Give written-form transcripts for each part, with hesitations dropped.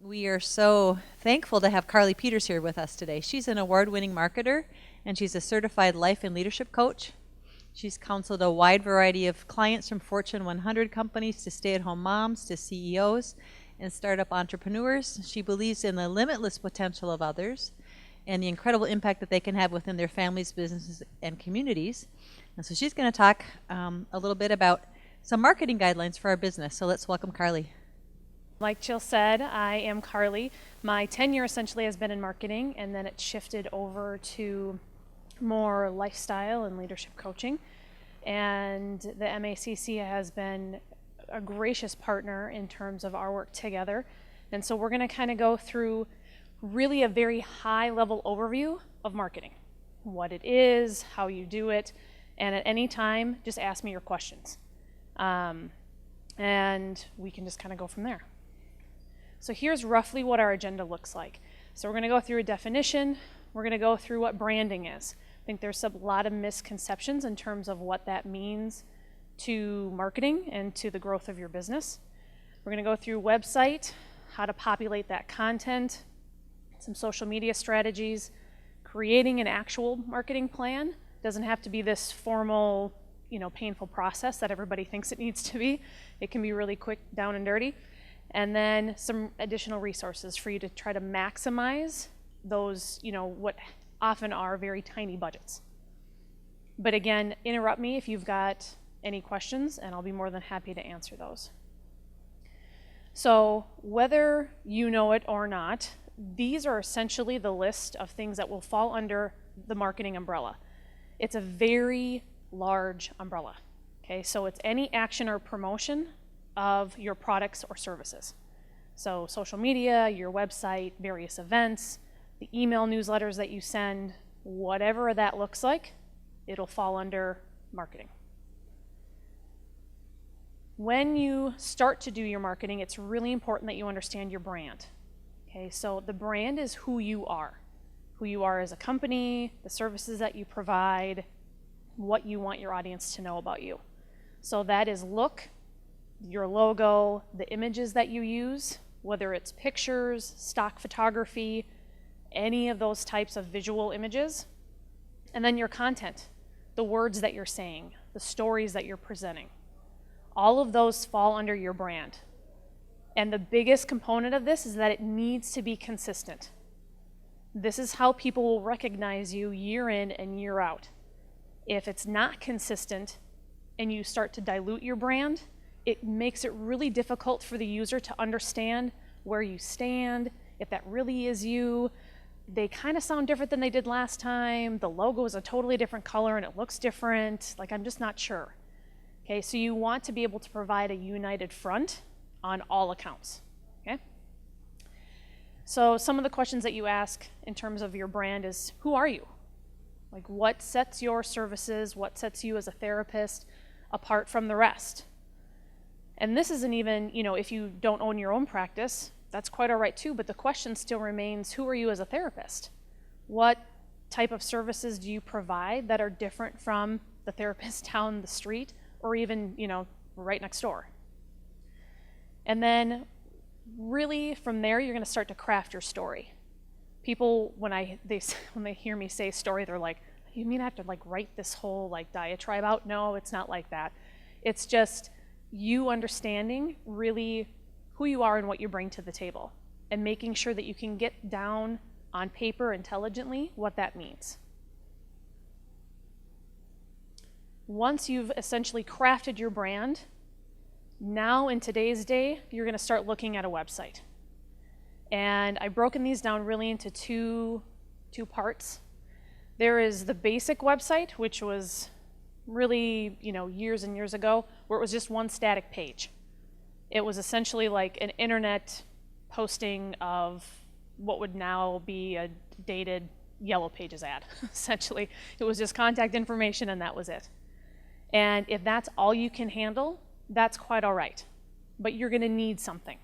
We are so thankful to have Carly Peters here with us today. She's an award-winning marketer, and she's a certified life and leadership coach. She's counseled a wide variety of clients from Fortune 100 companies to stay-at-home moms to CEOs and startup entrepreneurs. She believes in the limitless potential of others and the incredible impact that they can have within their families, businesses, and communities. And so she's going to talk a little bit about some marketing guidelines for our business. So let's welcome Carly. Like Jill said, I am Carly. My tenure essentially has been in marketing, and then it shifted over to more lifestyle and leadership coaching. And the MACC has been a gracious partner in terms of our work together. And so we're going to kind of go through really a very high level overview of marketing, what it is, how you do it, and at any time, just ask me your questions. And we can just kind of go from there. So here's roughly what our agenda looks like. So we're going to go through a definition. We're going to go through what branding is. I think there's a lot of misconceptions in terms of what that means to marketing and to the growth of your business. We're going to go through website, how to populate that content, some social media strategies, creating an actual marketing plan. Doesn't have to be this formal, painful process that everybody thinks it needs to be. It can be really quick, down and dirty. And then some additional resources for you to try to maximize those, what often are very tiny budgets. But again, interrupt me if you've got any questions, and I'll be more than happy to answer those. So whether you know it or not, these are essentially the list of things that will fall under the marketing umbrella. It's a very large umbrella. Okay, so it's any action or promotion of your products or services. So social media, your website, various events, the email newsletters that you send, whatever that looks like, it'll fall under marketing. When you start to do your marketing, it's really important that you understand your brand. Okay, so the brand is who you are as a company, the services that you provide, what you want your audience to know about you. So that is look, your logo, the images that you use, whether it's pictures, stock photography, any of those types of visual images, and then your content, the words that you're saying, the stories that you're presenting. All of those fall under your brand. And the biggest component of this is that it needs to be consistent. This is how people will recognize you year in and year out. If it's not consistent and you start to dilute your brand, it makes it really difficult for the user to understand where you stand, if that really is you. They kind of sound different than they did last time. The logo is a totally different color and it looks different. I'm just not sure. Okay, so you want to be able to provide a united front on all accounts. Okay? So some of the questions that you ask in terms of your brand is, who are you? What sets your services, what sets you as a therapist apart from the rest? And this isn't even, if you don't own your own practice, that's quite all right too, but the question still remains, who are you as a therapist? What type of services do you provide that are different from the therapist down the street or even, right next door? And then really from there, you're going to start to craft your story. People, when they hear me say story, they're like, you mean I have to write this whole diatribe out? No, it's not like that. It's just you understanding really who you are and what you bring to the table and making sure that you can get down on paper intelligently what that means. Once you've essentially crafted your brand, now in today's day, you're going to start looking at a website. And I've broken these down really into two parts. There is the basic website, which was really, years and years ago, where it was just one static page. It was essentially like an internet posting of what would now be a dated Yellow Pages ad, essentially. It was just contact information and that was it. And if that's all you can handle, that's quite all right. But you're gonna need something,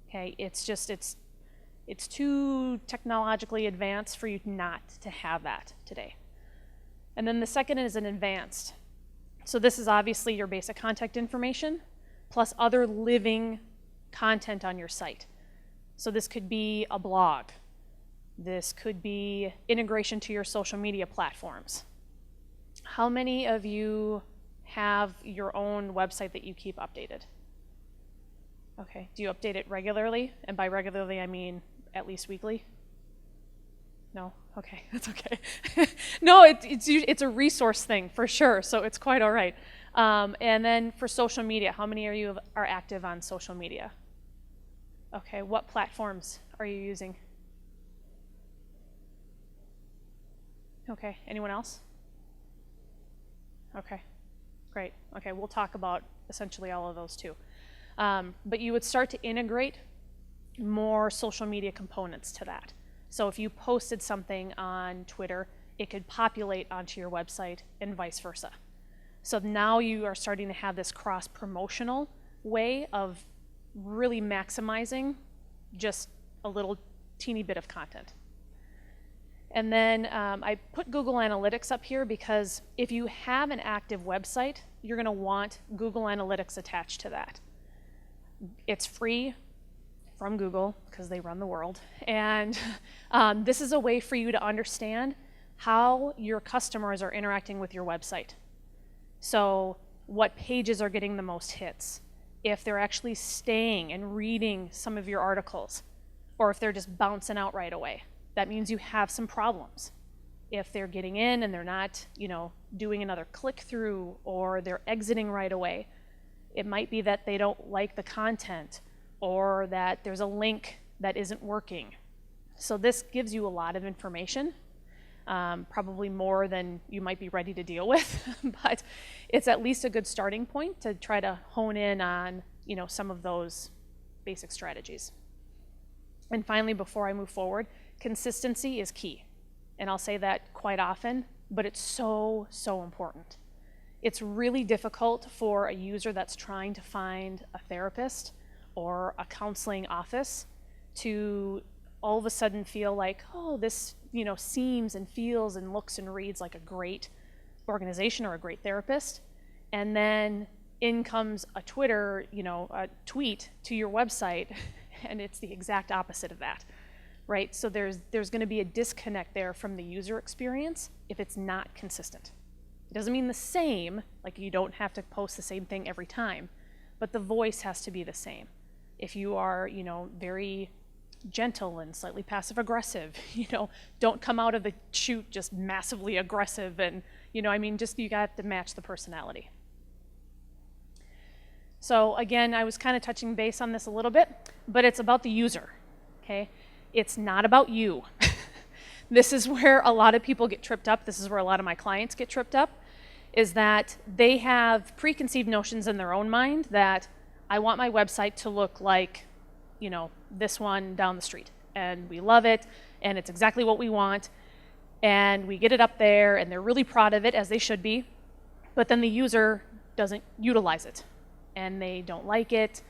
okay? It's too technologically advanced for you not to have that today. And then the second is an advanced. So this is obviously your basic contact information, plus other living content on your site. So this could be a blog. This could be integration to your social media platforms. How many of you have your own website that you keep updated? Okay, do you update it regularly? And by regularly, I mean at least weekly? No? Okay, that's okay. No, it's a resource thing for sure, so it's quite all right. And then for social media, how many of you are active on social media? Okay, what platforms are you using? Okay, anyone else? Okay, great. Okay, we'll talk about essentially all of those too. But you would start to integrate more social media components to that. So if you posted something on Twitter, it could populate onto your website and vice versa. So now you are starting to have this cross-promotional way of really maximizing just a little teeny bit of content. And then I put Google Analytics up here because if you have an active website, you're going to want Google Analytics attached to that. It's free from Google because they run the world. And this is a way for you to understand how your customers are interacting with your website. So what pages are getting the most hits, if they're actually staying and reading some of your articles, or if they're just bouncing out right away. That means you have some problems. If they're getting in and they're not, doing another click through, or they're exiting right away, it might be that they don't like the content, or that there's a link that isn't working. So this gives you a lot of information, probably more than you might be ready to deal with, but it's at least a good starting point to try to hone in on, some of those basic strategies. And finally, before I move forward, consistency is key. And I'll say that quite often, but it's so, so important. It's really difficult for a user that's trying to find a therapist or a counseling office to all of a sudden feel like, oh, this seems and feels and looks and reads like a great organization or a great therapist. And then in comes a a tweet to your website, and it's the exact opposite of that, right? So there's going to be a disconnect there from the user experience if it's not consistent. It doesn't mean the same, like you don't have to post the same thing every time, but the voice has to be the same. If you are, very gentle and slightly passive aggressive, don't come out of the chute just massively aggressive and, you got to match the personality. So again, I was kind of touching base on this a little bit, but it's about the user, okay? It's not about you. This is where a lot of people get tripped up. This is where a lot of my clients get tripped up, is that they have preconceived notions in their own mind that I want my website to look like, this one down the street. And we love it, and it's exactly what we want. And we get it up there, and they're really proud of it, as they should be. But then the user doesn't utilize it, and they don't like it.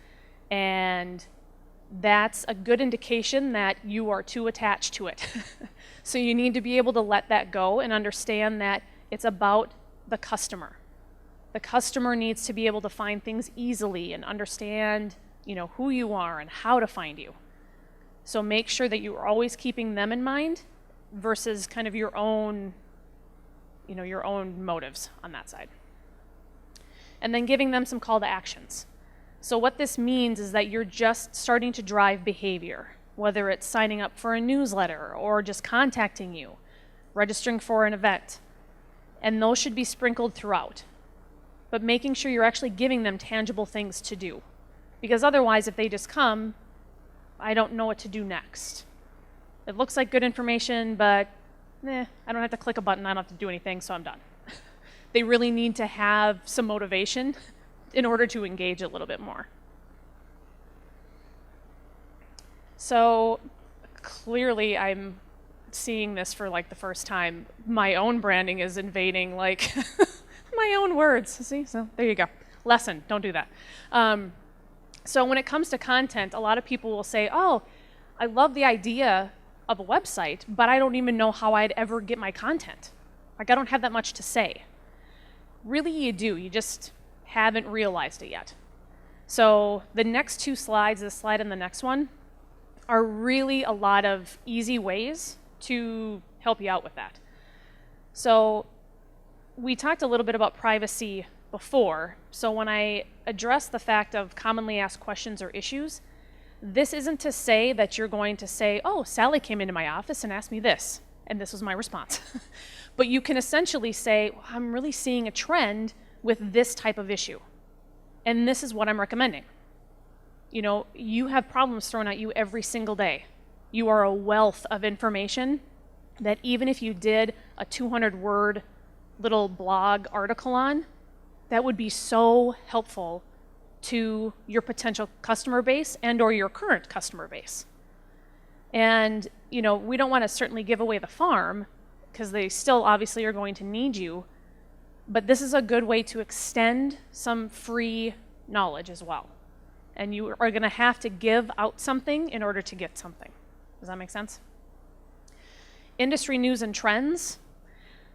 And that's a good indication that you are too attached to it. So you need to be able to let that go and understand that it's about the customer. The customer needs to be able to find things easily and understand, who you are and how to find you. So make sure that you're always keeping them in mind versus kind of your own motives on that side. And then giving them some call to actions. So what this means is that you're just starting to drive behavior, whether it's signing up for a newsletter or just contacting you, registering for an event. And those should be sprinkled throughout. But making sure you're actually giving them tangible things to do. Because otherwise, if they just come, I don't know what to do next. It looks like good information, but I don't have to click a button, I don't have to do anything, so I'm done. They really need to have some motivation in order to engage a little bit more. So clearly I'm seeing this for like the first time. My own branding is invading like my own words. See, so there you go. Lesson, don't do that. So when it comes to content, a lot of people will say, oh, I love the idea of a website, but I don't even know how I'd ever get my content. Like I don't have that much to say. Really you do, you just haven't realized it yet. So the next two slides, this slide and the next one, are really a lot of easy ways to help you out with that. So we talked a little bit about privacy before. So when I address the fact of commonly asked questions or issues, this isn't to say that you're going to say, oh, Sally came into my office and asked me this, and this was my response. But you can essentially say, well, I'm really seeing a trend with this type of issue, and this is what I'm recommending. You know, you have problems thrown at you every single day. You are a wealth of information that even if you did a 200-word little blog article on, that would be so helpful to your potential customer base and or your current customer base. And, you know, we don't want to certainly give away the farm because they still obviously are going to need you, but this is a good way to extend some free knowledge as well. And you are going to have to give out something in order to get something. Does that make sense? Industry news and trends.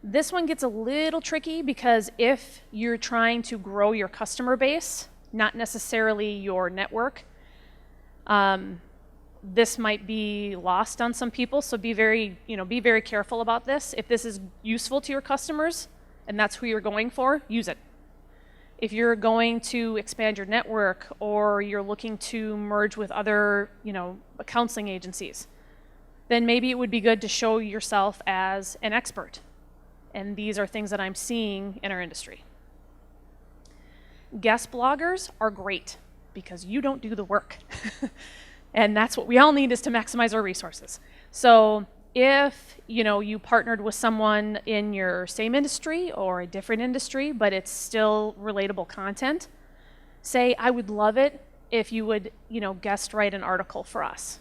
This one gets a little tricky because if you're trying to grow your customer base, not necessarily your network, this might be lost on some people. So be very careful about this. If this is useful to your customers and that's who you're going for, use it. If you're going to expand your network or you're looking to merge with other, counseling agencies, then maybe it would be good to show yourself as an expert. And these are things that I'm seeing in our industry. Guest bloggers are great because you don't do the work. And that's what we all need, is to maximize our resources. So if you partnered with someone in your same industry or a different industry, but it's still relatable content, say, I would love it if you would guest write an article for us.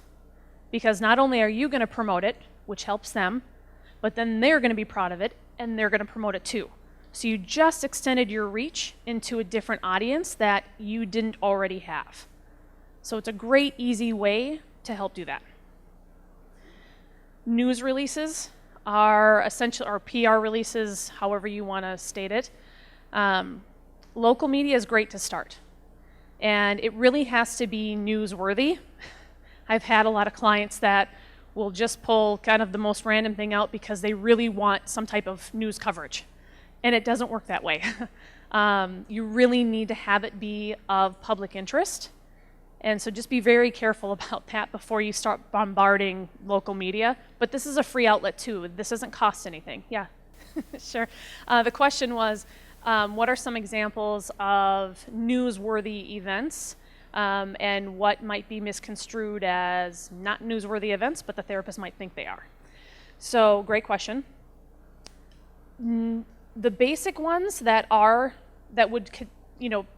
Because not only are you going to promote it, which helps them, but then they're going to be proud of it and they're going to promote it too. So you just extended your reach into a different audience that you didn't already have. So it's a great, easy way to help do that. News releases are essential, or PR releases, however you want to state it. Local media is great to start. And it really has to be newsworthy. I've had a lot of clients that will just pull kind of the most random thing out because they really want some type of news coverage. And it doesn't work that way. You really need to have it be of public interest. And so just be very careful about that before you start bombarding local media. But this is a free outlet too. This doesn't cost anything. Yeah, sure. The question was, what are some examples of newsworthy events and what might be misconstrued as not newsworthy events, but the therapist might think they are? So great question. The basic ones that would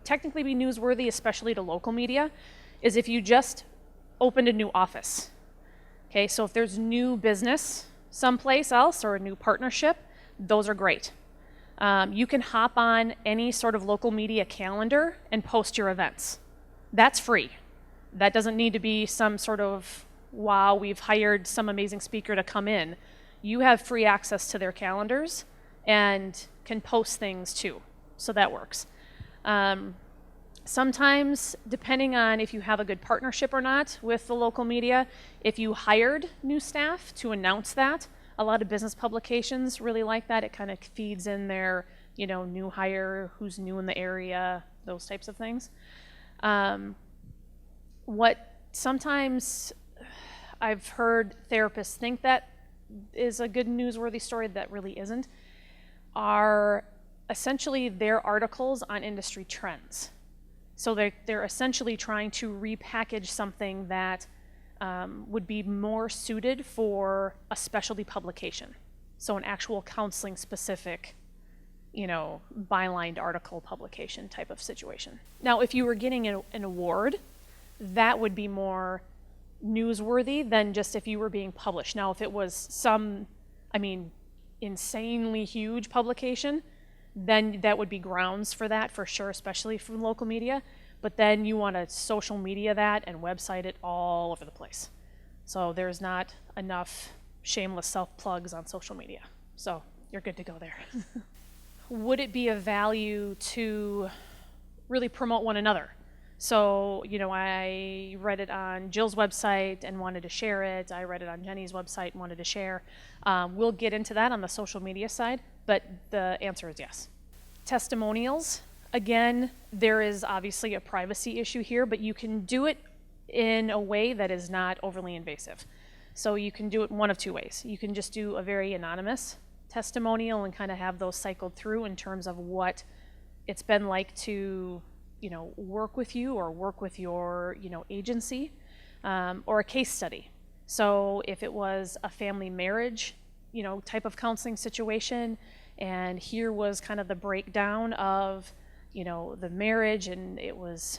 technically be newsworthy, especially to local media, is if you just opened a new office. Okay, so if there's new business someplace else or a new partnership, those are great. You can hop on any sort of local media calendar and post your events. That's free. That doesn't need to be some sort of, wow, we've hired some amazing speaker to come in. You have free access to their calendars and can post things too. So that works. Sometimes, depending on if you have a good partnership or not with the local media, if you hired new staff to announce that, a lot of business publications really like that. It kind of feeds in their, new hire, who's new in the area, those types of things. What sometimes I've heard therapists think that is a good newsworthy story that really isn't, are essentially their articles on industry trends. So they're essentially trying to repackage something that would be more suited for a specialty publication. So an actual counseling specific, bylined article publication type of situation. Now, if you were getting an award, that would be more newsworthy than just if you were being published. Now, if it was some, insanely huge publication, then that would be grounds for that for sure, especially from local media. But then you want to social media that and website it all over the place. So there's not enough shameless self-plugs on social media. So you're good to go there. Would it be of value to really promote one another? So, I read it on Jill's website and wanted to share it. I read it on Jenny's website and wanted to share. We'll get into that on the social media side, but the answer is yes. Testimonials, again, there is obviously a privacy issue here, but you can do it in a way that is not overly invasive. So you can do it one of two ways. You can just do a very anonymous testimonial and kind of have those cycled through in terms of what it's been like to work with you or work with your, agency, or a case study. So if it was a family marriage, type of counseling situation, and here was kind of the breakdown of, the marriage, and it was,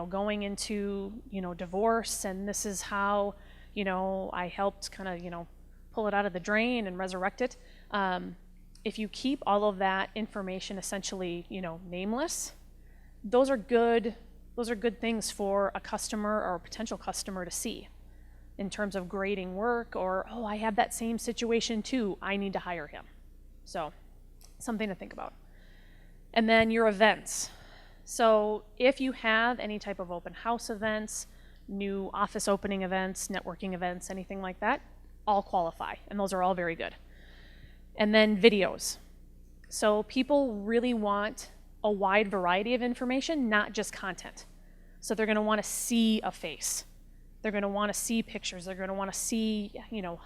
going into, divorce, and this is how, I helped kind of, pull it out of the drain and resurrect it. If you keep all of that information essentially, nameless, those are good things for a customer or a potential customer to see in terms of grading work, or, oh, I have that same situation too, I need to hire him. So something to think about. And then your events. So if you have any type of open house events, new office opening events, networking events, anything like that, all qualify, and those are all very good. And then videos. So people really want a wide variety of information, not just content. So they're going to want to see a face. They're going to want to see pictures. They're going to want to see,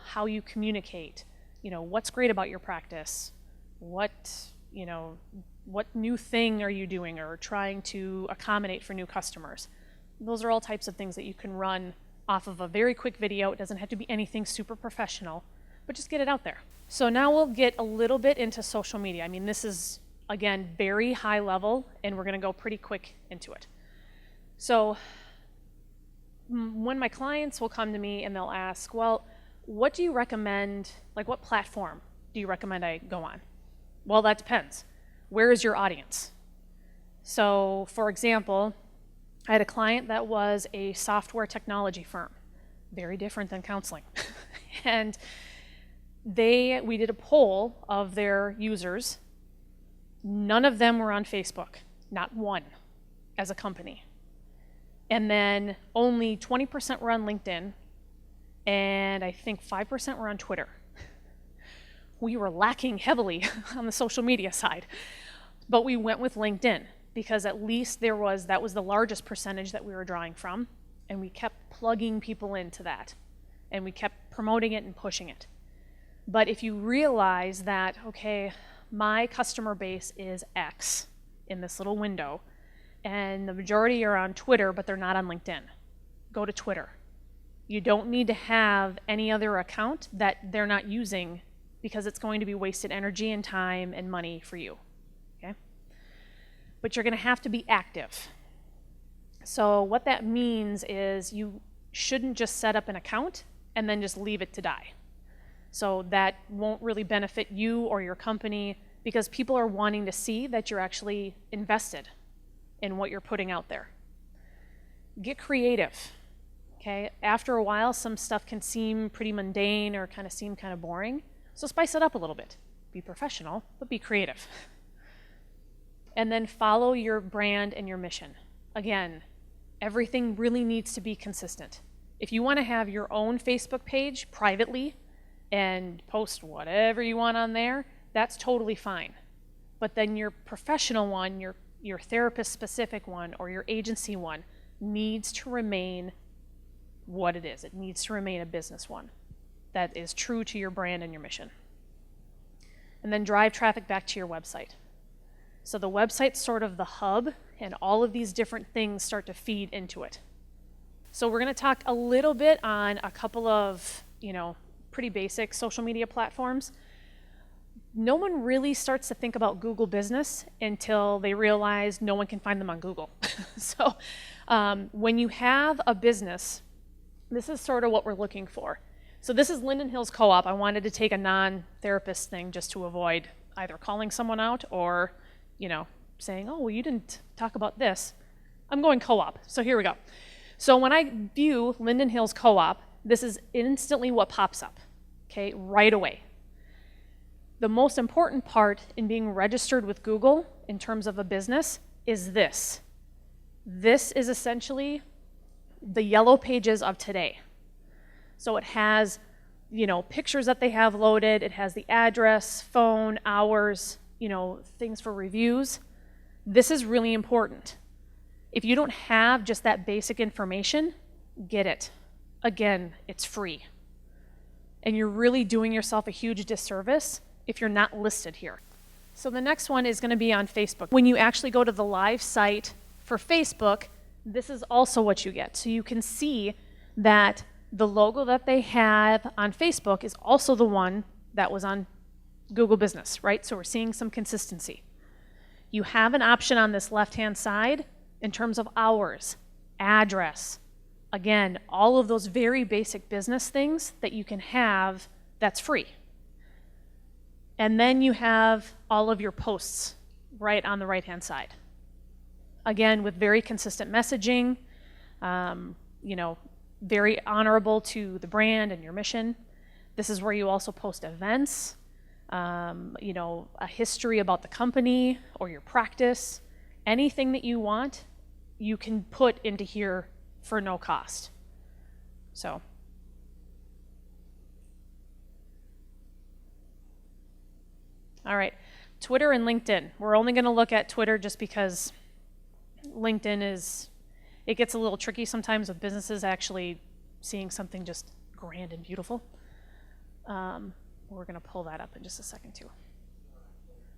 how you communicate, what's great about your practice, what new thing are you doing or trying to accommodate for new customers. Those are all types of things that you can run off of a very quick video. It doesn't have to be anything super professional, but just get it out there. So now we'll get a little bit into social media. I mean, this is, again, very high level, and we're going to go pretty quick into it. So when my clients will come to me and they'll ask, well, what do you recommend, like what platform do you recommend I go on? Well, that depends. Where is your audience? So for example, I had a client that was a software technology firm, very different than counseling. And we did a poll of their users. None of them were on Facebook, not one, as a company. And then only 20% were on LinkedIn, and I think 5% were on Twitter. We were lacking heavily on the social media side, but we went with LinkedIn because at least that was the largest percentage that we were drawing from, and we kept plugging people into that, and we kept promoting it and pushing it. But if you realize that, okay, my customer base is X in this little window, and the majority are on Twitter, but they're not on LinkedIn, go to Twitter. You don't need to have any other account that they're not using because it's going to be wasted energy and time and money for you, okay? But you're gonna have to be active. So what that means is you shouldn't just set up an account and then just leave it to die. So that won't really benefit you or your company because people are wanting to see that you're actually invested in what you're putting out there. Get creative, okay? After a while, some stuff can seem pretty mundane or kind of boring, so spice it up a little bit. Be professional, but be creative. And then follow your brand and your mission. Again, everything really needs to be consistent. If you want to have your own Facebook page privately and post whatever you want on there, that's totally fine. But then your professional one, your therapist-specific one, or your agency one needs to remain what it is. It needs to remain a business one that is true to your brand and your mission. And then drive traffic back to your website. So the website's sort of the hub, and all of these different things start to feed into it. So we're going to talk a little bit on a couple of, pretty basic social media platforms. No one really starts to think about Google Business until they realize no one can find them on Google. So when you have a business, this is sort of what we're looking for. So this is Linden Hills Co-op. I wanted to take a non-therapist thing just to avoid either calling someone out or, saying, oh, well, you didn't talk about this. I'm going co-op. So here we go. So when I view Linden Hills Co-op, this is instantly what pops up, okay, right away. The most important part in being registered with Google in terms of a business is this. This is essentially the yellow pages of today. So it has, pictures that they have loaded, it has the address, phone, hours, things for reviews. This is really important. If you don't have just that basic information, get it. Again, it's free. And you're really doing yourself a huge disservice if you're not listed here. So the next one is going to be on Facebook. When you actually go to the live site for Facebook, this is also what you get. So you can see that the logo that they have on Facebook is also the one that was on Google Business, right? So we're seeing some consistency. You have an option on this left-hand side in terms of hours, address. Again, all of those very basic business things that you can have that's free. And then you have all of your posts right on the right-hand side. Again, with very consistent messaging, very honorable to the brand and your mission. This is where you also post events, a history about the company or your practice. Anything that you want, you can put into here for no cost. So. All right, Twitter and LinkedIn. We're only going to look at Twitter just because LinkedIn it gets a little tricky sometimes with businesses actually seeing something just grand and beautiful. We're going to pull that up in just a second too.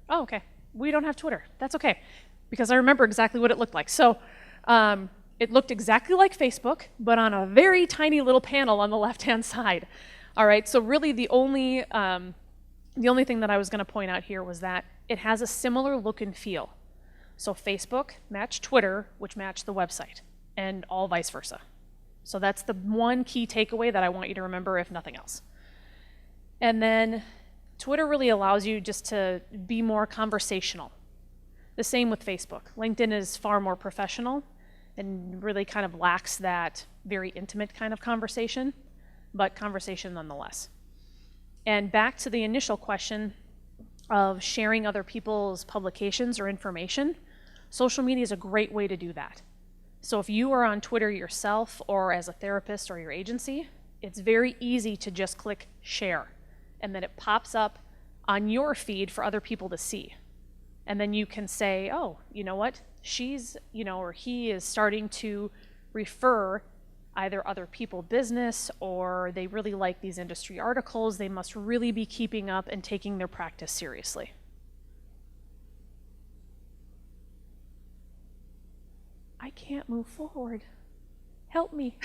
Oh, okay. We don't have Twitter. That's okay, because I remember exactly what it looked like. So it looked exactly like Facebook, but on a very tiny little panel on the left-hand side. All right, so really the only thing that I was going to point out here was that it has a similar look and feel. So Facebook matched Twitter, which matched the website, and all vice versa. So that's the one key takeaway that I want you to remember, if nothing else. And then Twitter really allows you just to be more conversational. The same with Facebook. LinkedIn is far more professional and really kind of lacks that very intimate kind of conversation, but conversation nonetheless. And back to the initial question of sharing other people's publications or information, social media is a great way to do that. So if you are on Twitter yourself or as a therapist or your agency, it's very easy to just click share, and then it pops up on your feed for other people to see. And then you can say, oh, you know what? She's, or he is starting to refer either other people business, or they really like these industry articles. They must really be keeping up and taking their practice seriously. I can't move forward. Help me.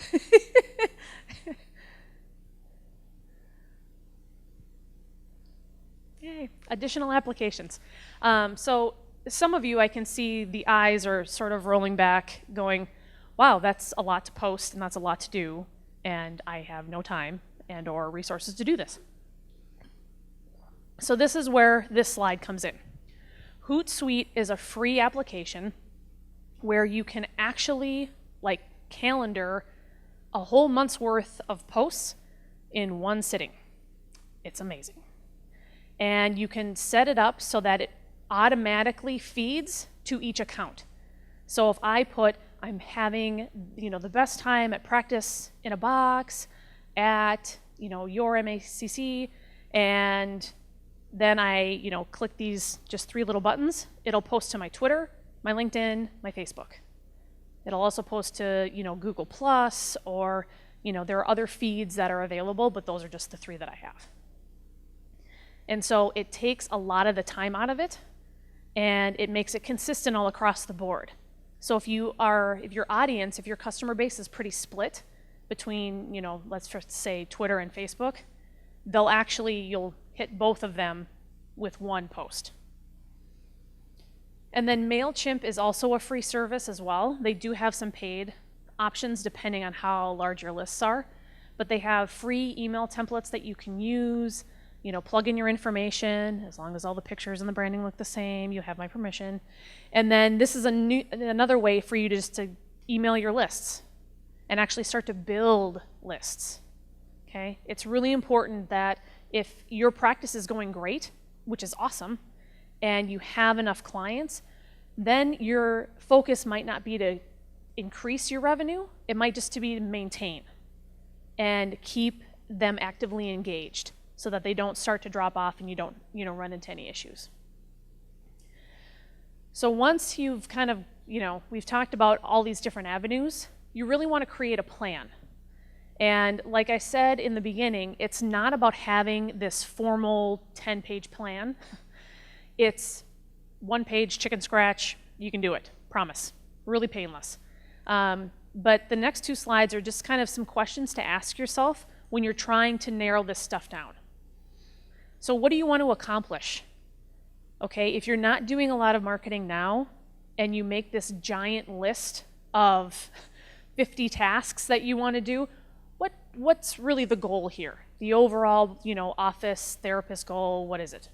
Yay, additional applications. So some of you, I can see the eyes are sort of rolling back, going, wow, that's a lot to post and that's a lot to do, and I have no time and or resources to do this. So this is where this slide comes in. Hootsuite is a free application where you can actually calendar a whole month's worth of posts in one sitting. It's amazing. And you can set it up so that it automatically feeds to each account. So if I put, I'm having the best time at Practice in a Box, at your MACC, and then I click these just 3 little buttons, it'll post to my Twitter, my LinkedIn, my Facebook. It'll also post to Google Plus, or there are other feeds that are available, but those are just the 3 that I have. And so it takes a lot of the time out of it, and it makes it consistent all across the board. So if your audience, if your customer base is pretty split between, let's just say Twitter and Facebook, you'll hit both of them with one post. And then MailChimp is also a free service as well. They do have some paid options depending on how large your lists are, but they have free email templates that you can use. Plug in your information, as long as all the pictures and the branding look the same, you have my permission. And then this is another way for you to email your lists and actually start to build lists, okay? It's really important that if your practice is going great, which is awesome, and you have enough clients, then your focus might not be to increase your revenue. It might just to be to maintain and keep them actively engaged so that they don't start to drop off and you don't, run into any issues. So once you've kind of, we've talked about all these different avenues, you really want to create a plan. And like I said in the beginning, it's not about having this formal 10-page plan. It's one page, chicken scratch, you can do it, promise. Really painless. But the next 2 slides are just kind of some questions to ask yourself when you're trying to narrow this stuff down. So what do you want to accomplish? Okay, if you're not doing a lot of marketing now and you make this giant list of 50 tasks that you want to do, what's really the goal here? The overall, office therapist goal, what is it?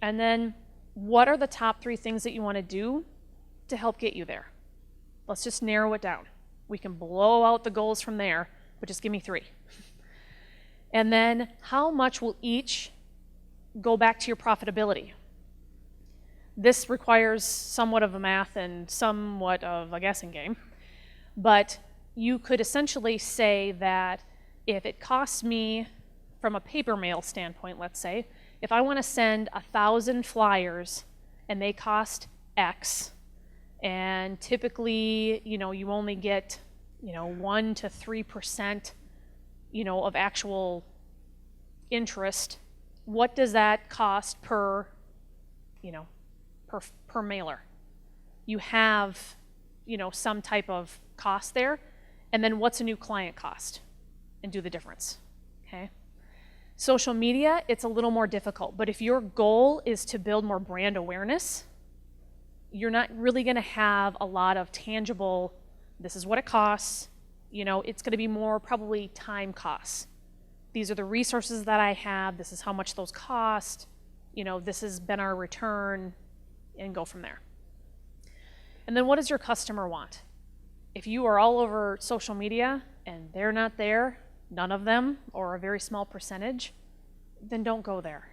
And then what are the top 3 things that you want to do to help get you there? Let's just narrow it down. We can blow out the goals from there, but just give me 3. And then how much will each go back to your profitability? This requires somewhat of a math and somewhat of a guessing game, but you could essentially say that if it costs me, from a paper mail standpoint, let's say, if I want to send 1,000 flyers and they cost X, and typically, you only get, 1 to 3%, of actual interest, what does that cost per mailer? You have, some type of cost there, and then what's a new client cost? And do the difference, okay? Social media, it's a little more difficult, but if your goal is to build more brand awareness, you're not really gonna have a lot of tangible, this is what it costs, it's gonna be more probably time costs. These are the resources that I have, this is how much those cost, this has been our return, and go from there. And then what does your customer want? If you are all over social media and they're not there, none of them, or a very small percentage, then don't go there.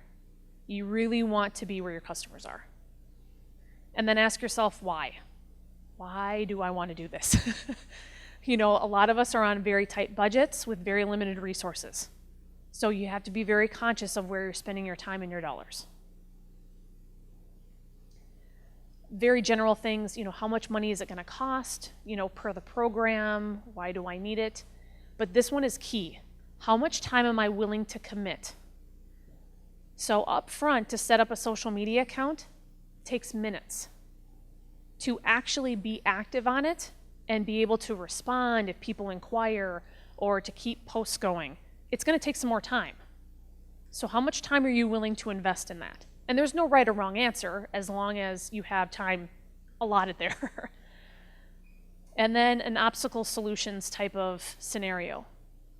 You really want to be where your customers are. And then ask yourself why. Why do I want to do this? A lot of us are on very tight budgets with very limited resources. So you have to be very conscious of where you're spending your time and your dollars. Very general things, how much money is it going to cost, per the program, why do I need it? But this one is key. How much time am I willing to commit? So up front, to set up a social media account takes minutes. To actually be active on it and be able to respond if people inquire or to keep posts going, it's going to take some more time. So how much time are you willing to invest in that? And there's no right or wrong answer as long as you have time allotted there. And then an obstacle solutions type of scenario.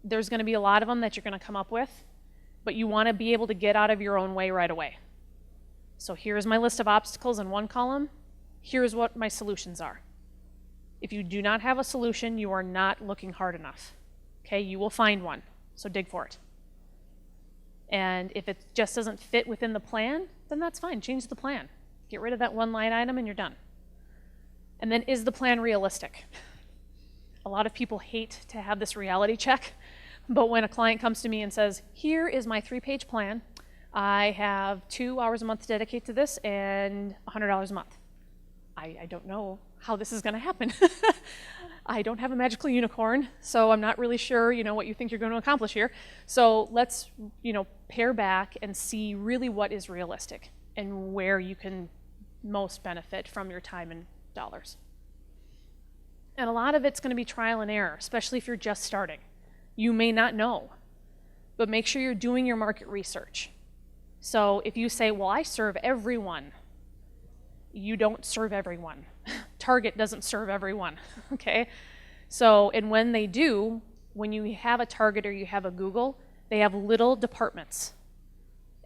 There's going to be a lot of them that you're going to come up with, but you want to be able to get out of your own way right away. So here's my list of obstacles in one column. Here's what my solutions are. If you do not have a solution, you are not looking hard enough. Okay, you will find one, so dig for it. And if it just doesn't fit within the plan, then that's fine, change the plan. Get rid of that one line item and you're done. And then, is the plan realistic? A lot of people hate to have this reality check, but when a client comes to me and says, here is my 3-page plan, I have 2 hours a month to dedicate to this and $100 a month. I don't know how this is gonna happen. I don't have a magical unicorn, so I'm not really sure, what you think you're going to accomplish here. So let's, pare back and see really what is realistic and where you can most benefit from your time and dollars. And a lot of it's going to be trial and error, especially if you're just starting. You may not know, but make sure you're doing your market research. So if you say, well, I serve everyone, you don't serve everyone. Target doesn't serve everyone, okay? So, and when they do, when you have a Target or you have a Google, they have little departments.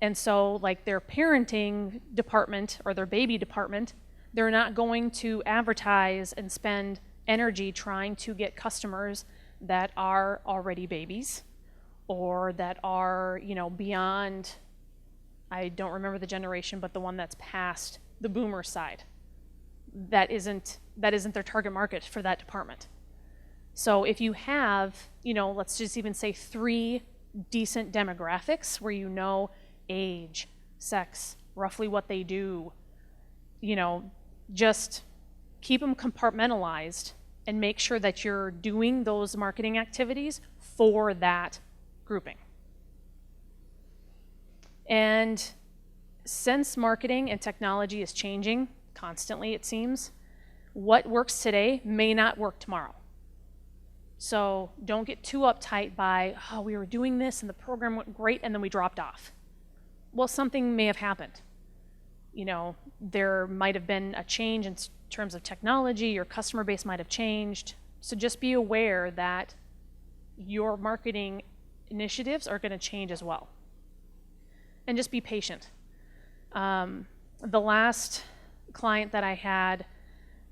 And so, like their parenting department or their baby department, they're not going to advertise and spend energy trying to get customers that are already babies or that are, beyond, I don't remember the generation, but the one that's past the boomer side. That isn't that isn't their target market for that department. So if you have, let's just even say 3 decent demographics where you know age, sex, roughly what they do, just keep them compartmentalized and make sure that you're doing those marketing activities for that grouping. And since marketing and technology is changing constantly, it seems, what works today may not work tomorrow. So don't get too uptight by, oh, we were doing this and the program went great and then we dropped off. Well, something may have happened. There might have been a change in terms of technology, your customer base might have changed. So just be aware that your marketing initiatives are going to change as well. And just be patient. The last client that I had,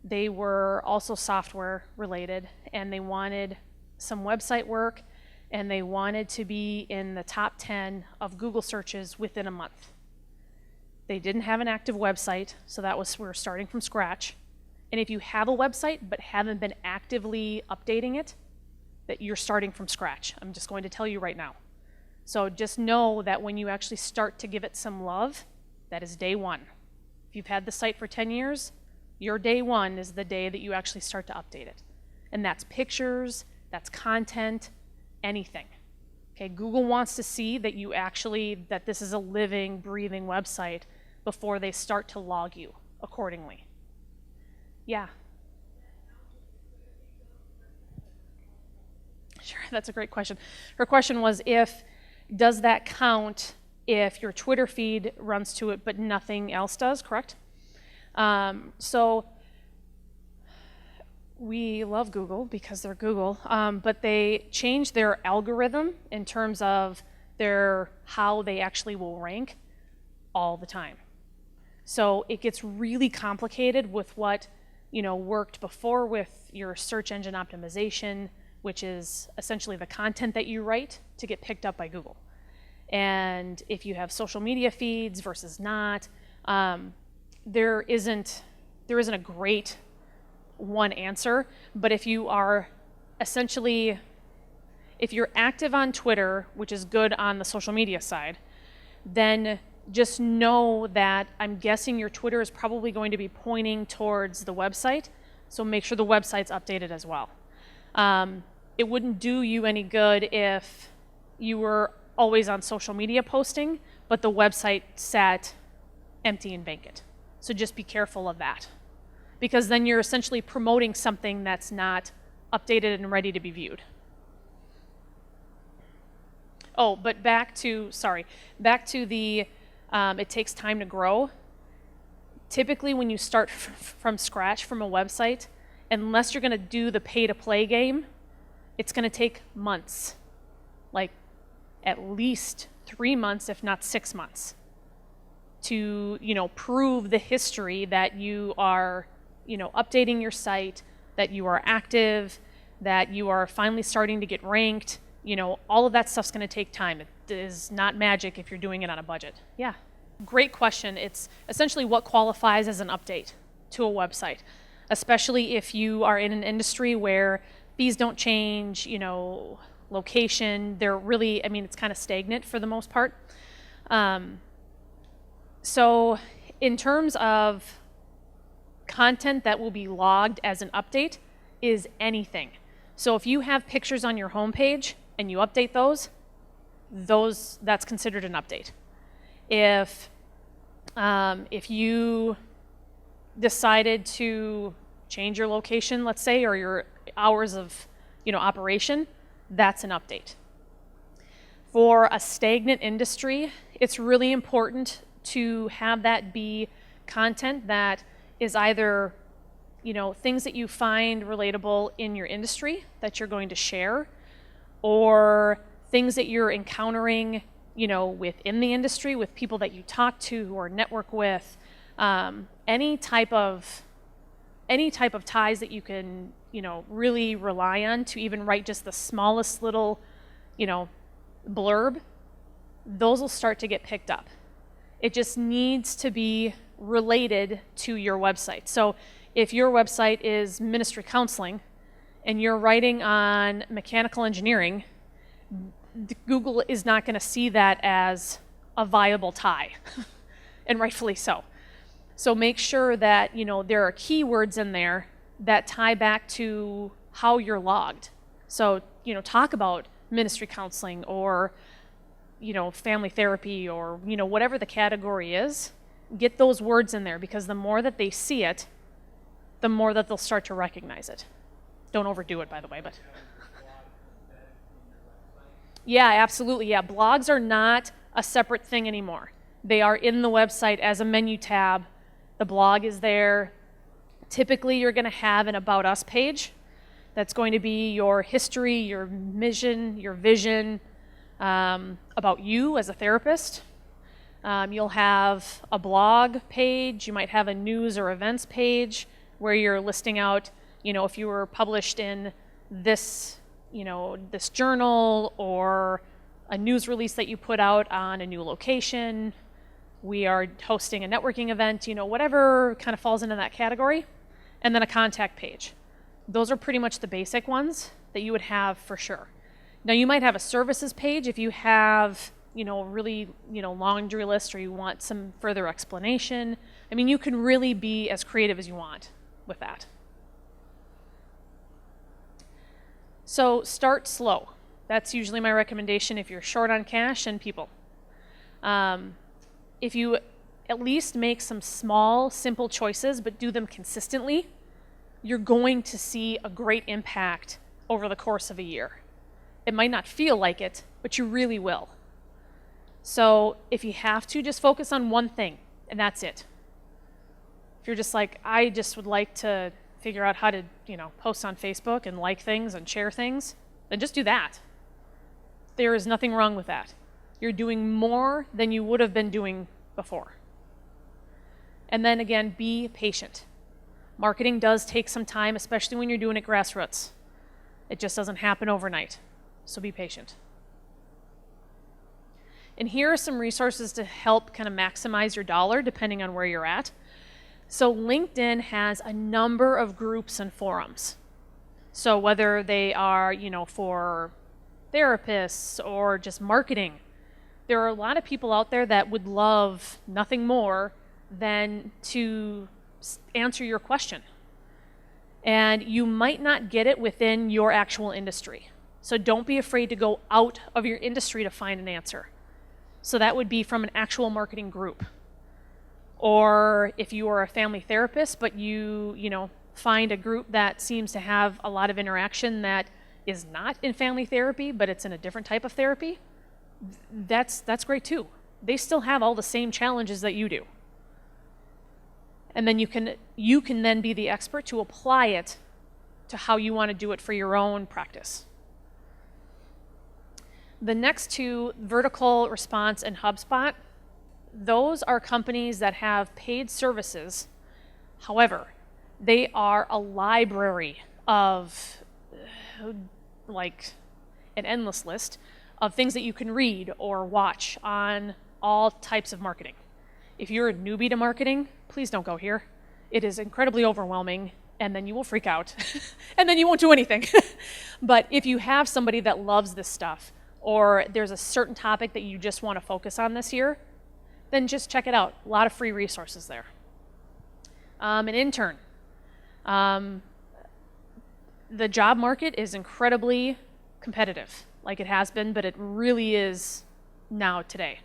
they were also software related, and they wanted some website work, and they wanted to be in the top 10 of Google searches within a month. They didn't have an active website, so we were starting from scratch. And if you have a website but haven't been actively updating it, that you're starting from scratch. I'm just going to tell you right now. So just know that when you actually start to give it some love, that is day one. If you've had the site for 10 years, your day one is the day that you actually start to update it. And that's pictures, that's content, anything. Okay, Google wants to see that that this is a living, breathing website before they start to log you accordingly. Yeah. Sure, that's a great question. Her question was, does that count if your Twitter feed runs to it but nothing else does, correct? So we love Google because they're Google, but they changed their algorithm in terms of how they actually will rank all the time. So it gets really complicated with what worked before with your search engine optimization, which is essentially the content that you write to get picked up by Google. And if you have social media feeds versus not, there isn't a great one answer, but if you're active on Twitter, which is good on the social media side, then just know that I'm guessing your Twitter is probably going to be pointing towards the website, so make sure the website's updated as well. It wouldn't do you any good if you were always on social media posting, but the website sat empty and vacant. So just be careful of that, because then you're essentially promoting something that's not updated and ready to be viewed. Oh, but back to the it takes time to grow. Typically when you start from scratch from a website, unless you're going to do the pay-to-play game, it's going to take months, like at least 3 months, if not 6 months, to prove the history that you are updating your site, that you are active, that you are finally starting to get ranked. All of that stuff's going to take time. It is not magic if you're doing it on a budget. Yeah, great question. It's essentially what qualifies as an update to a website, especially if you are in an industry where fees don't change, location, they're really, it's kind of stagnant for the most part. So in terms of content that will be logged as an update is anything. So if you have pictures on your homepage and you update that's considered an update. If you decided to change your location, let's say, or your hours of operation, that's an update. For a stagnant industry, it's really important to have that be content that is either things that you find relatable in your industry that you're going to share, or things that you're encountering within the industry with people that you talk to or network with, any type of ties that you can really rely on to even write just the smallest little blurb, those will start to get picked up. It just needs to be related to your website. So If your website is ministry counseling and you're writing on mechanical engineering, Google is not going to see that as a viable tie, and rightfully so. So make sure that, you know, there are keywords in there that tie back to how you're logged. So, you know, talk about ministry counseling or, you know, family therapy or, you know, whatever the category is. Get those words in there, because the more that they see it, the more that they'll start to recognize it. Don't overdo it, by the way, but. Yeah, absolutely. Yeah, blogs are not a separate thing anymore. They are in the website as a menu tab. The blog is there. Typically, you're going to have an About Us page. That's going to be your history, your mission, your vision, about you as a therapist. You'll have a blog page. You might have a news or events page where you're listing out, you know, if you were published in this, you know, this journal, or a news release that you put out on a new location. We are hosting a networking event, you know, whatever kind of falls into that category. And then a contact page. Those are pretty much the basic ones that you would have for sure. Now you might have a services page if you have, you know, really, you know, laundry list, or you want some further explanation. I mean, you can really be as creative as you want with that. So start slow. That's usually my recommendation if you're short on cash and people. If you at least make some small, simple choices, but do them consistently, you're going to see a great impact over the course of a year. It might not feel like it, but you really will. So if you have to, just focus on one thing, and that's it. If you're just like, I just would like to figure out how to, you know, post on Facebook and like things and share things, then just do that. There is nothing wrong with that. You're doing more than you would have been doing before. And then again, be patient. Marketing does take some time, especially when you're doing it grassroots. It just doesn't happen overnight. So be patient. And here are some resources to help kind of maximize your dollar depending on where you're at. So LinkedIn has a number of groups and forums. So whether they are, you know, for therapists or just marketing, there are a lot of people out there that would love nothing more than to answer your question. And you might not get it within your actual industry. So don't be afraid to go out of your industry to find an answer. So that would be from an actual marketing group. Or if you are a family therapist, but you know, find a group that seems to have a lot of interaction that is not in family therapy, but it's in a different type of therapy, that's great too. They still have all the same challenges that you do. And then you can then be the expert to apply it to how you want to do it for your own practice. The next two, Vertical Response and HubSpot, those are companies that have paid services. However, they are a library of like an endless list of things that you can read or watch on all types of marketing. If you're a newbie to marketing, please don't go here. It is incredibly overwhelming, and then you will freak out, and then you won't do anything. But if you have somebody that loves this stuff, or there's a certain topic that you just want to focus on this year, then just check it out. A lot of free resources there. An intern. The job market is incredibly competitive, like it has been, but it really is now today.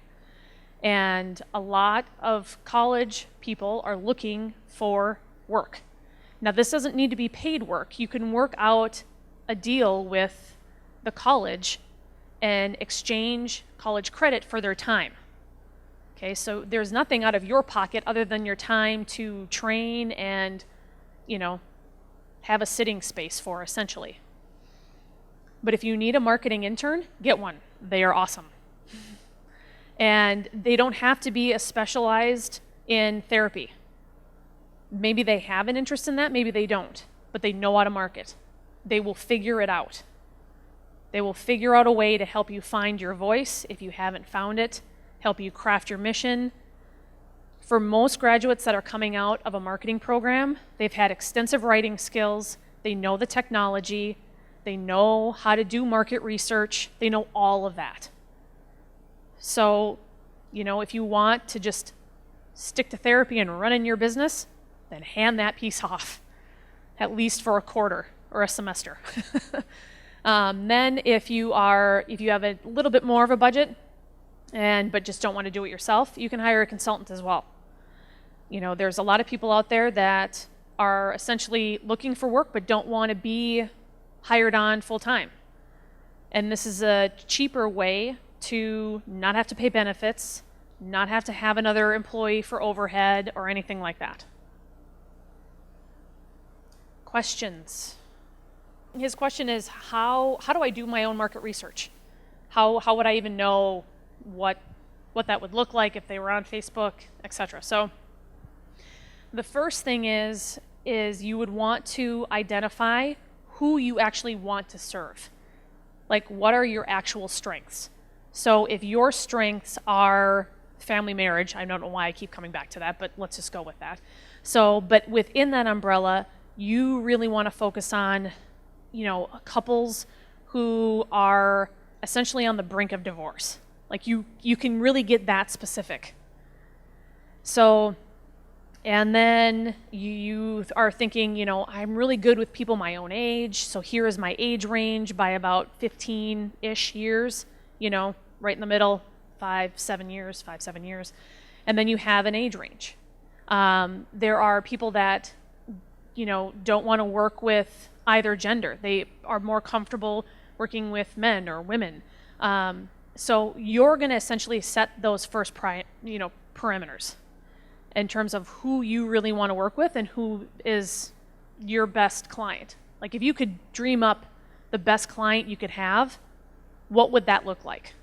And a lot of college people are looking for work. Now, this doesn't need to be paid work. You can work out a deal with the college and exchange college credit for their time. Okay, so there's nothing out of your pocket other than your time to train and, you know, have a sitting space for, essentially. But if you need a marketing intern, get one. They are awesome. And they don't have to be specialized in therapy. Maybe they have an interest in that, maybe they don't, but they know how to market. They will figure it out. They will figure out a way to help you find your voice if you haven't found it, help you craft your mission, For most graduates that are coming out of a marketing program, they've had extensive writing skills, they know the technology, they know how to do market research, they know all of that. So, you know, if you want to just stick to therapy and run in your business, then hand that piece off, at least for a quarter or a semester. Then if you have a little bit more of a budget, but just don't want to do it yourself, you can hire a consultant as well. You know, there's a lot of people out there that are essentially looking for work but don't want to be hired on full time. And this is a cheaper way to not have to pay benefits, not have to have another employee for overhead or anything like that. Questions? His question is, how do I do my own market research? How would I even know what that would look like if they were on Facebook, etc. So the first thing is you would want to identify who you actually want to serve. Like, what are your actual strengths? So if your strengths are family marriage, I don't know why I keep coming back to that, but let's just go with that. So, but within that umbrella, you really want to focus on, you know, couples who are essentially on the brink of divorce. Like you can really get that specific. So, and then you are thinking, you know, I'm really good with people my own age, so here is my age range by about 15-ish years, you know, right in the middle, 5-7 years. And then you have an age range. There are people that, you know, don't want to work with either gender. They are more comfortable working with men or women. So you're going to essentially set those first parameters in terms of who you really want to work with and who is your best client. Like, if you could dream up the best client you could have, what would that look like?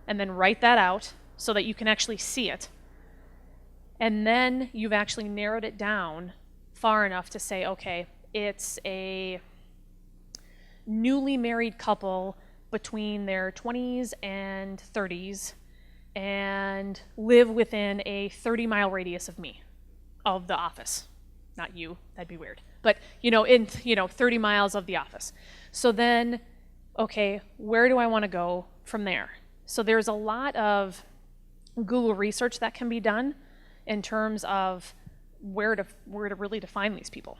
And then write that out so that you can actually see it. And then you've actually narrowed it down far enough to say, okay, it's a newly married couple between their 20s and 30s and live within a 30-mile radius of me, of the office. Not you, that'd be weird. But, you know, in 30 miles of the office. So then, okay, where do I want to go from there? So there's a lot of Google research that can be done in terms of where to really define these people.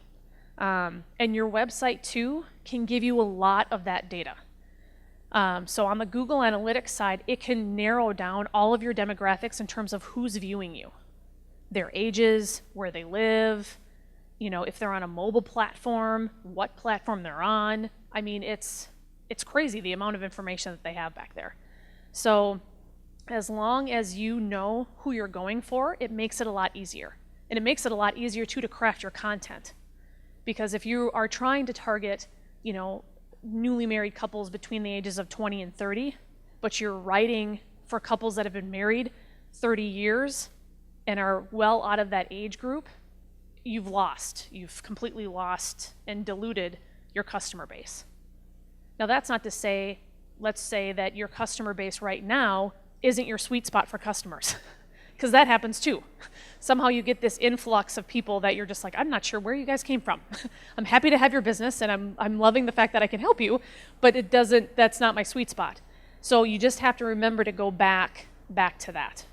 And your website too can give you a lot of that data. So on the Google Analytics side, it can narrow down all of your demographics in terms of who's viewing you, their ages, where they live, you know, if they're on a mobile platform, what platform they're on. I mean, it's crazy the amount of information that they have back there. So as long as you know who you're going for, it makes it a lot easier. And it makes it a lot easier too to craft your content. Because if you are trying to target, you know, newly married couples between the ages of 20 and 30, but you're writing for couples that have been married 30 years and are well out of that age group, you've completely lost and diluted your customer base. Now, that's not to say, let's say that your customer base right now isn't your sweet spot for customers, because that happens too. Somehow you get this influx of people that you're just like, I'm not sure where you guys came from. I'm happy to have your business and I'm loving the fact that I can help you, but that's not my sweet spot. So you just have to remember to go back to that.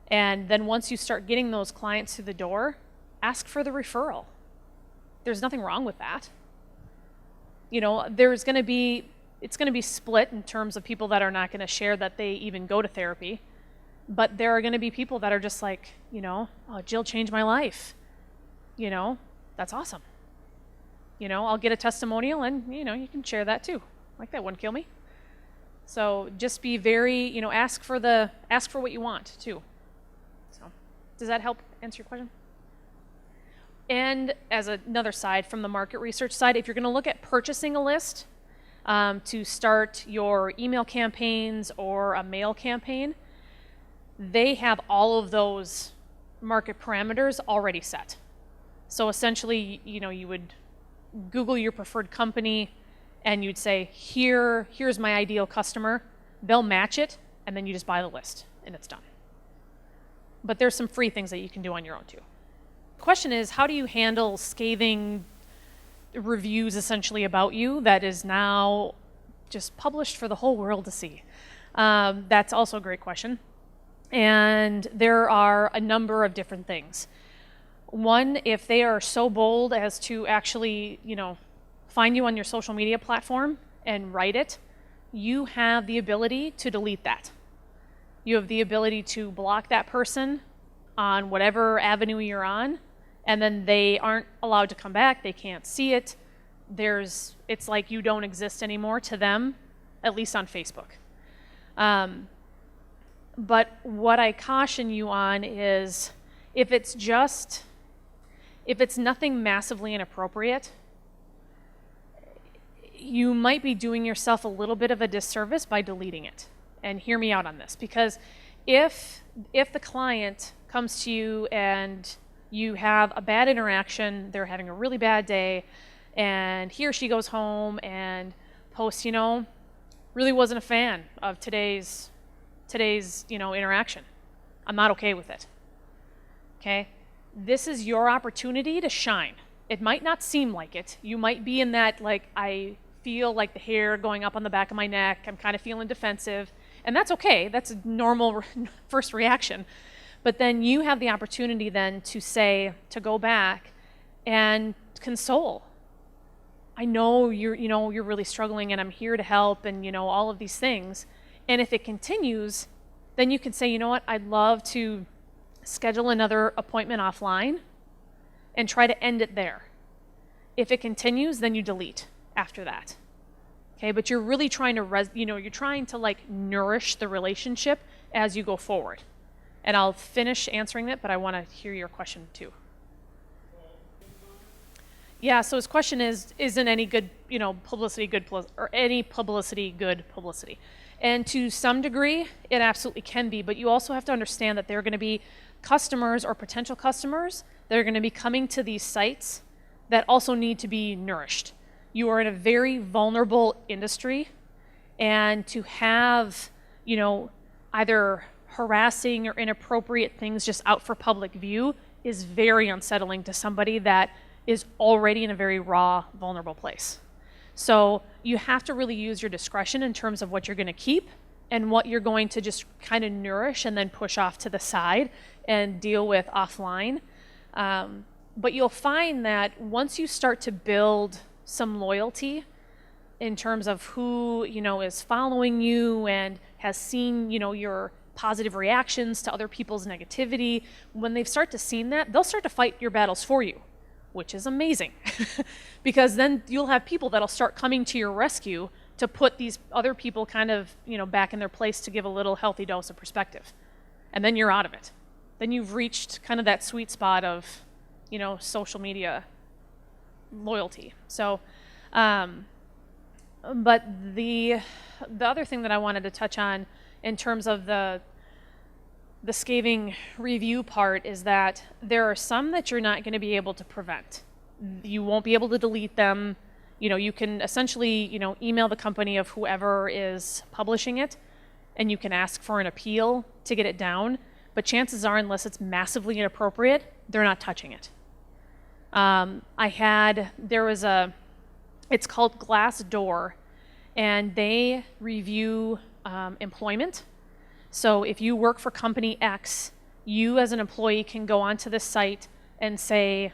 And then once you start getting those clients through the door, ask for the referral. There's nothing wrong with that. You know, it's going to be split in terms of people that are not going to share that they even go to therapy. But there are going to be people that are just like, you know, oh, Jill changed my life. You know, that's awesome. You know, I'll get a testimonial and, you know, you can share that too. Like, that wouldn't kill me. So just be very, you know, ask for what you want too. So does that help answer your question? And as another side, from the market research side, if you're going to look at purchasing a list to start your email campaigns or a mail campaign, they have all of those market parameters already set. So essentially, you know, you would Google your preferred company and you'd say, here's my ideal customer. They'll match it, and then you just buy the list, and it's done. but there's some free things that you can do on your own too. The question is, how do you handle scathing reviews essentially about you that is now just published for the whole world to see? That's also a great question. And there are a number of different things. One, if they are so bold as to actually, find you on your social media platform and write it, you have the ability to delete that. You have the ability to block that person on whatever avenue you're on, and then they aren't allowed to come back. They can't see it. It's like you don't exist anymore to them, at least on Facebook. But what I caution you on is if it's nothing massively inappropriate, you might be doing yourself a little bit of a disservice by deleting it. And hear me out on this, because if the client comes to you and you have a bad interaction, they're having a really bad day, and he or she goes home and posts, really wasn't a fan of today's interaction. I'm not okay with it. Okay? This is your opportunity to shine. It might not seem like it. You might be in that, I feel like the hair going up on the back of my neck. I'm kind of feeling defensive. And that's okay. That's a normal first reaction. But then you have the opportunity then to go back and console. I know you're really struggling, and I'm here to help, and all of these things. And if it continues, then you can say, you know what, I'd love to schedule another appointment offline and try to end it there. If it continues, then you delete after that. Okay, but you're really trying to, you're trying to nourish the relationship as you go forward. And I'll finish answering it, but I want to hear your question too. Yeah, so his question is, isn't any good, publicity good, or any publicity good publicity? And to some degree, it absolutely can be, but you also have to understand that there are going to be customers or potential customers that are going to be coming to these sites that also need to be nourished. You are in a very vulnerable industry, and to have, either harassing or inappropriate things just out for public view is very unsettling to somebody that is already in a very raw, vulnerable place. So you have to really use your discretion in terms of what you're going to keep and what you're going to just kind of nourish and then push off to the side and deal with offline. But you'll find that once you start to build some loyalty in terms of who is following you and has seen your positive reactions to other people's negativity, when they start to see that, they'll start to fight your battles for you, which is amazing. Because then you'll have people that'll start coming to your rescue to put these other people kind of back in their place, to give a little healthy dose of perspective. And then you're out of it. Then you've reached kind of that sweet spot of social media loyalty. So but the other thing that I wanted to touch on in terms of the scathing review part is that there are some that you're not going to be able to prevent. You won't be able to delete them. You can essentially, email the company of whoever is publishing it, and you can ask for an appeal to get it down. But chances are, unless it's massively inappropriate, they're not touching it. It's called Glassdoor, and they review employment. So if you work for company X, you as an employee can go onto this site and say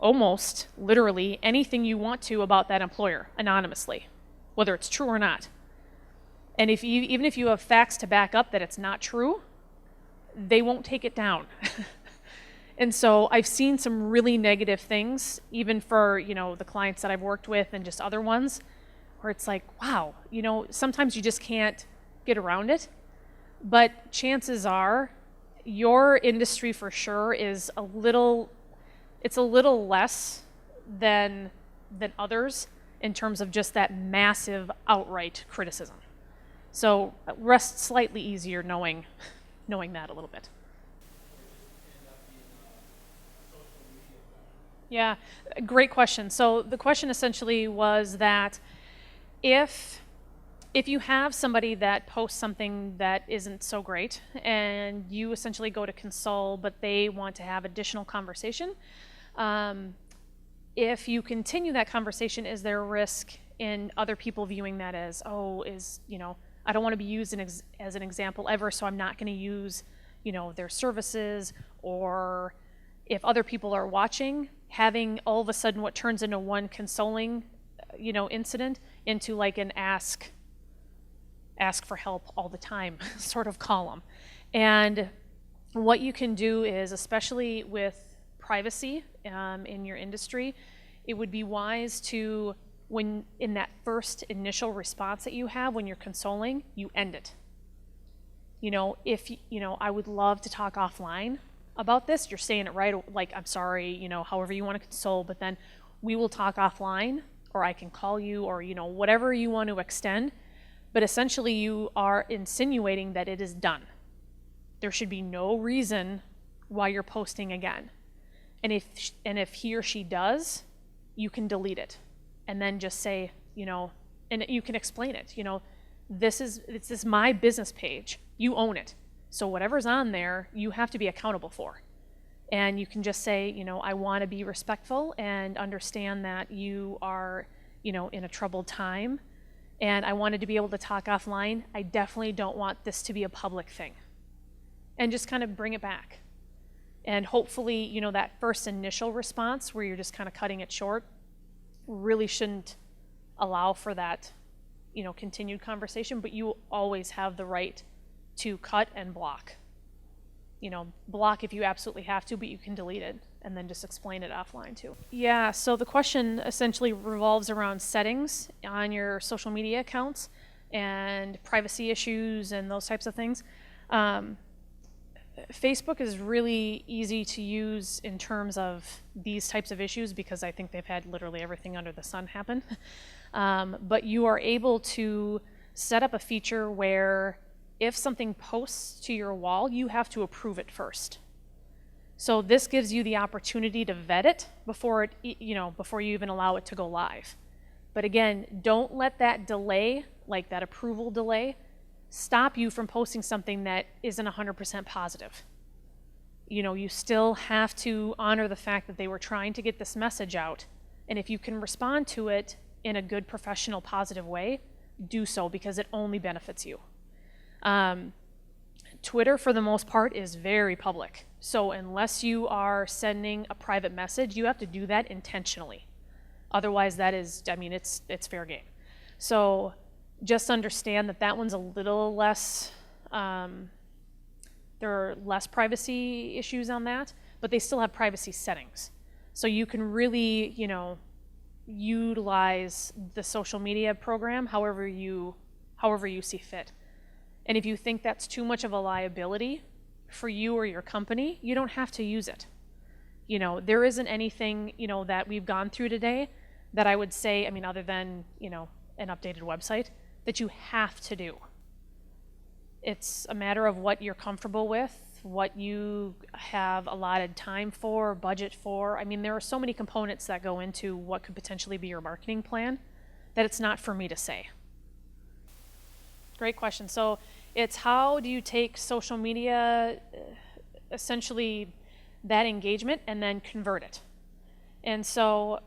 almost literally anything you want to about that employer anonymously, whether it's true or not. And even if you have facts to back up that it's not true, they won't take it down. And so I've seen some really negative things, even for the clients that I've worked with and just other ones, where it's like, wow, sometimes you just can't get around it. But chances are your industry for sure is a little less than others in terms of just that massive outright criticism. So rest slightly easier knowing that a little bit. Yeah, great question. So the question essentially was that if If you have somebody that posts something that isn't so great and you essentially go to console, but they want to have additional conversation, if you continue that conversation, is there a risk in other people viewing that as, I don't want to be used as an example ever, so I'm not going to use, their services, or if other people are watching, having all of a sudden what turns into one consoling, incident into like an ask for help all the time sort of column. And what you can do is, especially with privacy in your industry, it would be wise to, when in that first initial response that you have when you're consoling, you end it. If I would love to talk offline about this, you're saying it right, like, I'm sorry, however you want to console, but then we will talk offline, or I can call you, or whatever you want to extend. But essentially you are insinuating that it is done. There should be no reason why you're posting again. And if he or she does, you can delete it. And then just say, and you can explain it, this is my business page. You own it. So whatever's on there, you have to be accountable for. And you can just say, I want to be respectful and understand that you are, in a troubled time, and I wanted to be able to talk offline. I definitely don't want this to be a public thing. And just kind of bring it back. And hopefully, that first initial response where you're just kind of cutting it short really shouldn't allow for that, continued conversation, but you always have the right to cut and block. Block if you absolutely have to, but you can delete it and then just explain it offline too. Yeah, so the question essentially revolves around settings on your social media accounts and privacy issues and those types of things. Facebook is really easy to use in terms of these types of issues because I think they've had literally everything under the sun happen. But you are able to set up a feature where if something posts to your wall, you have to approve it first. So this gives you the opportunity to vet it before you even allow it to go live. But again, don't let that delay, like that approval delay, stop you from posting something that isn't 100% positive. You still have to honor the fact that they were trying to get this message out. And if you can respond to it in a good, professional, positive way, do so, because it only benefits you. Twitter, for the most part, is very public. So unless you are sending a private message, you have to do that intentionally. Otherwise, it's fair game. So just understand that one's a little less, there are less privacy issues on that, but they still have privacy settings. So you can really, utilize the social media program however you see fit. And if you think that's too much of a liability for you or your company, you don't have to use it. There isn't anything, that we've gone through today that I would say, other than, an updated website, that you have to do. It's a matter of what you're comfortable with, what you have allotted time for, budget for. There are so many components that go into what could potentially be your marketing plan that it's not for me to say. Great question. So it's how do you take social media, essentially that engagement, and then convert it? And so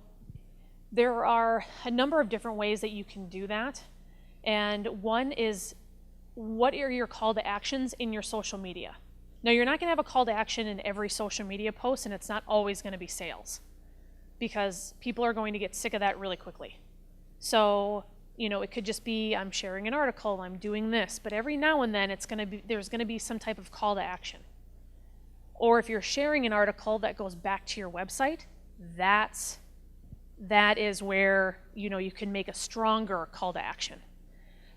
there are a number of different ways that you can do that. And one is, what are your call to actions in your social media? Now, you're not going to have a call to action in every social media post, and it's not always going to be sales, because people are going to get sick of that really quickly. So, it could just be, I'm sharing an article, I'm doing this, but every now and then there's going to be some type of call to action. Or if you're sharing an article that goes back to your website, that is where, you can make a stronger call to action.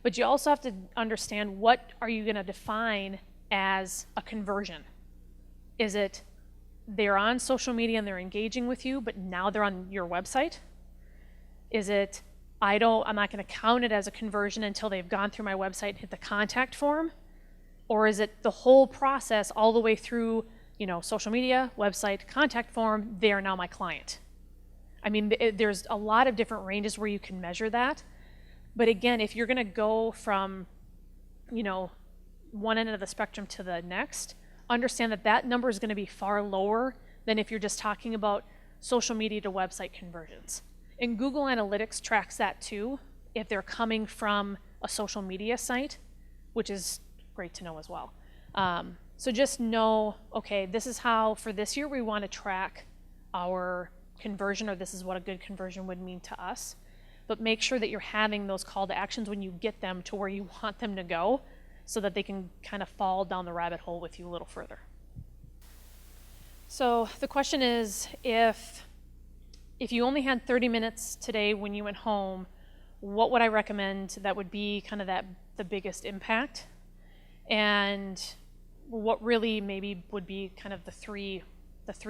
But you also have to understand, what are you going to define as a conversion? Is it they're on social media and they're engaging with you, but now they're on your website? Is it, I'm not going to count it as a conversion until they've gone through my website and hit the contact form? Or is it the whole process all the way through, social media, website, contact form, they are now my client? There's a lot of different ranges where you can measure that. But again, if you're going to go from, one end of the spectrum to the next, understand that that number is going to be far lower than if you're just talking about social media to website conversions. And Google Analytics tracks that too, if they're coming from a social media site, which is great to know as well. So just know, okay, this is how, for this year, we want to track our conversion, or this is what a good conversion would mean to us. But make sure that you're having those call to actions when you get them to where you want them to go, so that they can kind of fall down the rabbit hole with you a little further. So the question is, if you only had 30 minutes today when you went home, what would I recommend that would be kind of the biggest impact? And what really maybe would be kind of the three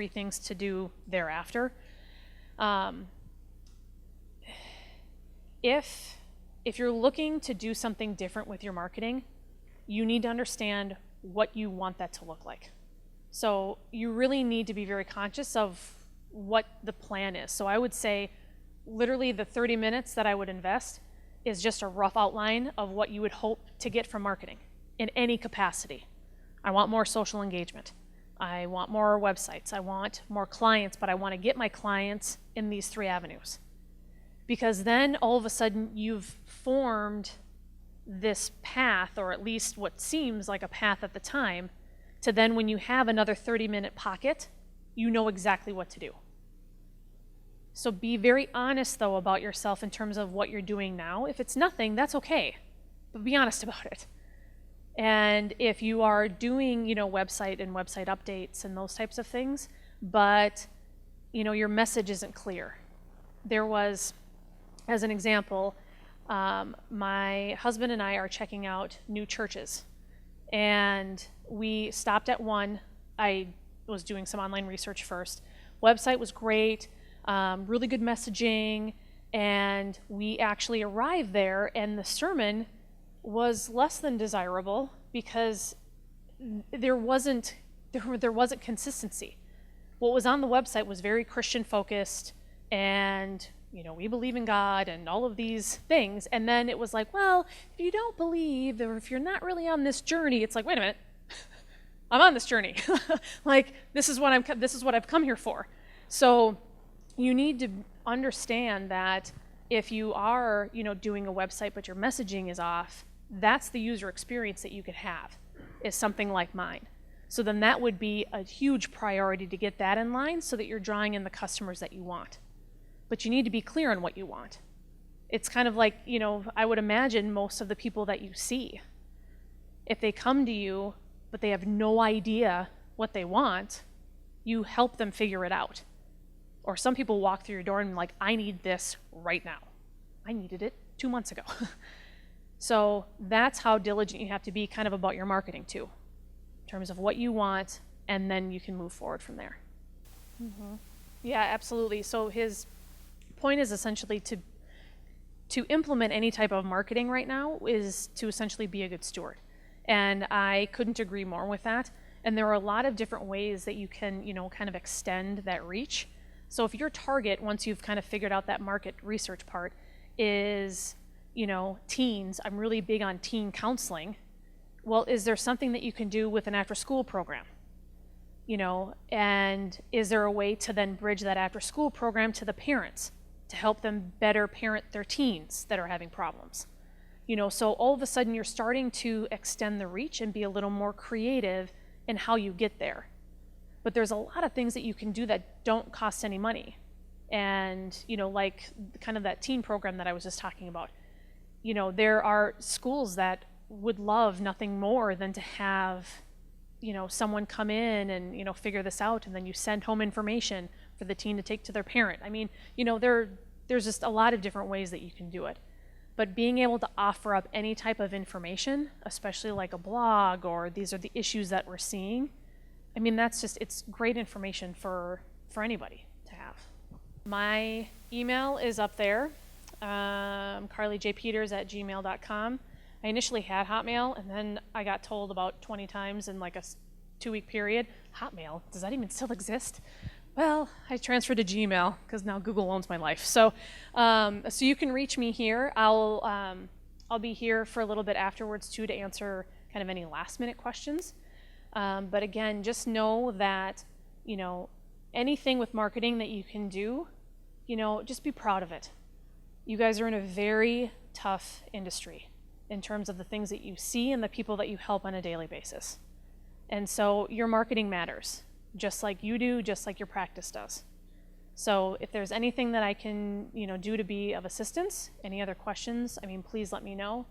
things to do thereafter? If you're looking to do something different with your marketing, you need to understand what you want that to look like. So you really need to be very conscious of what the plan is. So I would say literally the 30 minutes that I would invest is just a rough outline of what you would hope to get from marketing in any capacity. I want more social engagement. I want more websites. I want more clients, but I want to get my clients in these 3 avenues. Because then all of a sudden you've formed this path, or at least what seems like a path at the time, to then when you have another 30-minute pocket, you know exactly what to do. So be very honest, though, about yourself in terms of what you're doing now. If it's nothing, that's okay, but be honest about it. And if you are doing, website and website updates and those types of things, but, your message isn't clear. There was, as an example, my husband and I are checking out new churches, and we stopped at one. I was doing some online research first. Website was great, really good messaging, and we actually arrived there, and the sermon was less than desirable because there wasn't consistency. What was on the website was very Christian focused, and we believe in God and all of these things. And then it was like, well, if you don't believe, or if you're not really on this journey, it's like, wait a minute, I'm on this journey. Like, this is what I've come here for. So you need to understand that if you are, doing a website but your messaging is off, that's the user experience that you could have, is something like mine. So then that would be a huge priority to get that in line so that you're drawing in the customers that you want. But you need to be clear on what you want. It's kind of like, I would imagine most of the people that you see, if they come to you but they have no idea what they want, you help them figure it out. Or some people walk through your door and like, I need this right now. I needed it 2 months ago. So that's how diligent you have to be kind of about your marketing too, in terms of what you want, and then you can move forward from there. Mm-hmm. Yeah, absolutely. So his point is essentially to implement any type of marketing right now is to essentially be a good steward. And I couldn't agree more with that. And there are a lot of different ways that you can, kind of extend that reach. So if your target, once you've kind of figured out that market research part, is, teens, I'm really big on teen counseling. Well, is there something that you can do with an after-school program? And is there a way to then bridge that after-school program to the parents to help them better parent their teens that are having problems? So all of a sudden you're starting to extend the reach and be a little more creative in how you get there. But there's a lot of things that you can do that don't cost any money. And, like kind of that teen program that I was just talking about. There are schools that would love nothing more than to have, someone come in and, figure this out, and then you send home information for the teen to take to their parent. I mean, there's just a lot of different ways that you can do it. But being able to offer up any type of information, especially like a blog or these are the issues that we're seeing, I mean, it's great information for anybody to have. My email is up there, carlyjpeters@gmail.com. I initially had Hotmail, and then I got told about 20 times in like a 2-week period, Hotmail, does that even still exist? Well, I transferred to Gmail because now Google owns my life. So, so you can reach me here. I'll be here for a little bit afterwards too to answer kind of any last-minute questions. But again, just know that, you know, anything with marketing that you can do, you know, just be proud of it. You guys are in a very tough industry in terms of the things that you see and the people that you help on a daily basis. And so your marketing matters, just like you do, just like your practice does. So if there's anything that I can, you know, do to be of assistance, any other questions, I mean, please let me know.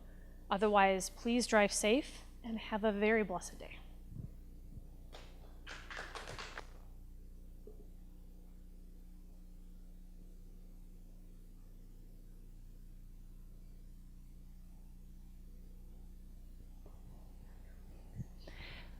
Otherwise, please drive safe and have a very blessed day.